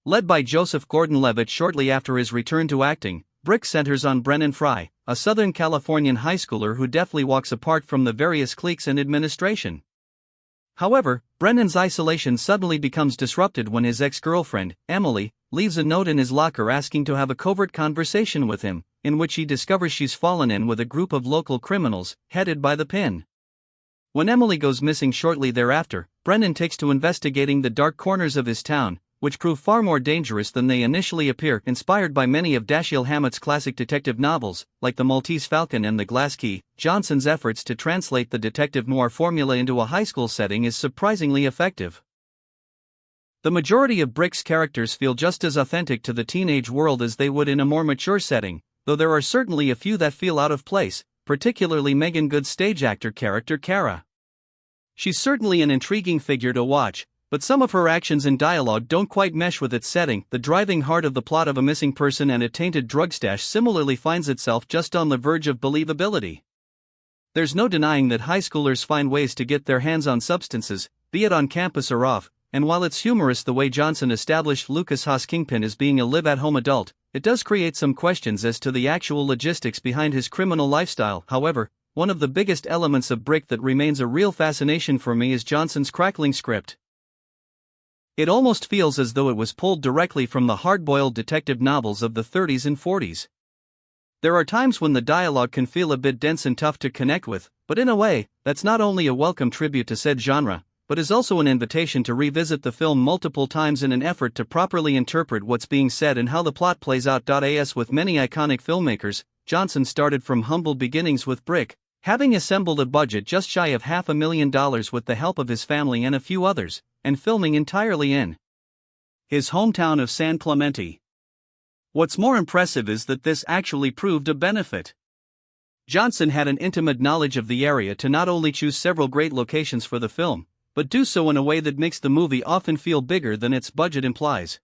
Led by Joseph Gordon-Levitt shortly after his return to acting, Brik centers on Brennan Fry, a Southern Californian high schooler who deftly walks apart from the various cliques and administration. However, Brennan's isolation suddenly becomes disrupted when his ex-girlfriend, Emily, leaves a note in his locker asking to have a covert conversation with him, in which he discovers she's fallen in with a group of local criminals, headed by the Pin. When Emily goes missing shortly thereafter, Brennan takes to investigating the dark corners of his town, which prove far more dangerous than they initially appear, inspired by many of Dashiell Hammett's classic detective novels, like The Maltese Falcon and The Glass Key. Johnson's efforts to translate the detective noir formula into a high school setting is surprisingly effective. The majority of Brik's characters feel just as authentic to the teenage world as they would in a more mature setting, though there are certainly a few that feel out of place, particularly Megan Good's stage actor character Kara. She's certainly an intriguing figure to watch, but some of her actions and dialogue don't quite mesh with its setting. The driving heart of the plot of a missing person and a tainted drug stash similarly finds itself just on the verge of believability. There's no denying that high schoolers find ways to get their hands on substances, be it on campus or off, and while it's humorous the way Johnson established Lucas Haas Kingpin as being a live-at-home adult, it does create some questions as to the actual logistics behind his criminal lifestyle. However, one of the biggest elements of Brik that remains a real fascination for me is Johnson's crackling script. It almost feels as though it was pulled directly from the hard-boiled detective novels of the 30s and 40s. There are times when the dialogue can feel a bit dense and tough to connect with, but in a way, that's not only a welcome tribute to said genre, but is also an invitation to revisit the film multiple times in an effort to properly interpret what's being said and how the plot plays out. As with many iconic filmmakers, Johnson started from humble beginnings with Brik, having assembled a budget just shy of $500,000 with the help of his family and a few others, and filming entirely in his hometown of San Clemente. What's more impressive is that this actually proved a benefit. Johnson had an intimate knowledge of the area to not only choose several great locations for the film, but do so in a way that makes the movie often feel bigger than its budget implies.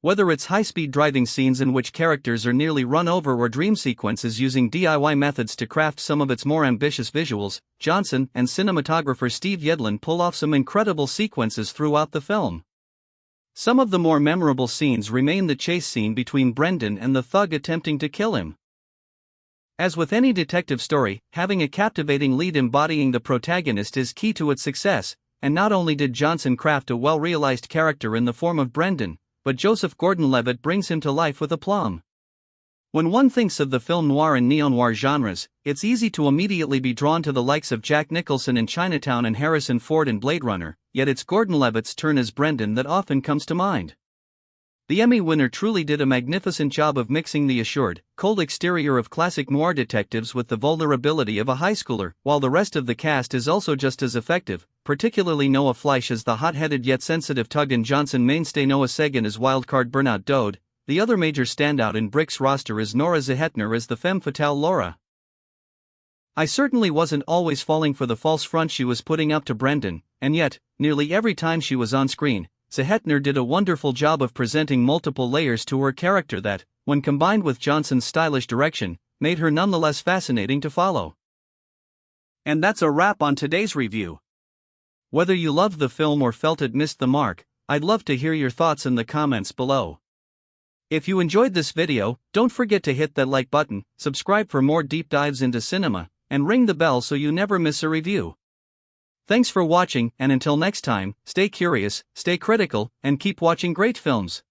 Whether it's high-speed driving scenes in which characters are nearly run over or dream sequences using DIY methods to craft some of its more ambitious visuals, Johnson and cinematographer Steve Yedlin pull off some incredible sequences throughout the film. Some of the more memorable scenes remain the chase scene between Brendan and the thug attempting to kill him. As with any detective story, having a captivating lead embodying the protagonist is key to its success, and not only did Johnson craft a well-realized character in the form of Brendan, but Joseph Gordon-Levitt brings him to life with aplomb. When one thinks of the film noir and neo-noir genres, it's easy to immediately be drawn to the likes of Jack Nicholson in Chinatown and Harrison Ford in Blade Runner, yet it's Gordon-Levitt's turn as Brendan that often comes to mind. The Emmy winner truly did a magnificent job of mixing the assured, cold exterior of classic noir detectives with the vulnerability of a high schooler, while the rest of the cast is also just as effective, particularly Noah Fleisch as the hot-headed yet sensitive Tug and Johnson mainstay Noah Segan as wildcard Burnout Dode. The other major standout in Brik's roster is Nora Zehetner as the femme fatale Laura. I certainly wasn't always falling for the false front she was putting up to Brendan, and yet, nearly every time she was on screen, Zehetner did a wonderful job of presenting multiple layers to her character that, when combined with Johnson's stylish direction, made her nonetheless fascinating to follow. And that's a wrap on today's review. Whether you loved the film or felt it missed the mark, I'd love to hear your thoughts in the comments below. If you enjoyed this video, don't forget to hit that like button, subscribe for more deep dives into cinema, and ring the bell so you never miss a review. Thanks for watching, and until next time, stay curious, stay critical, and keep watching great films.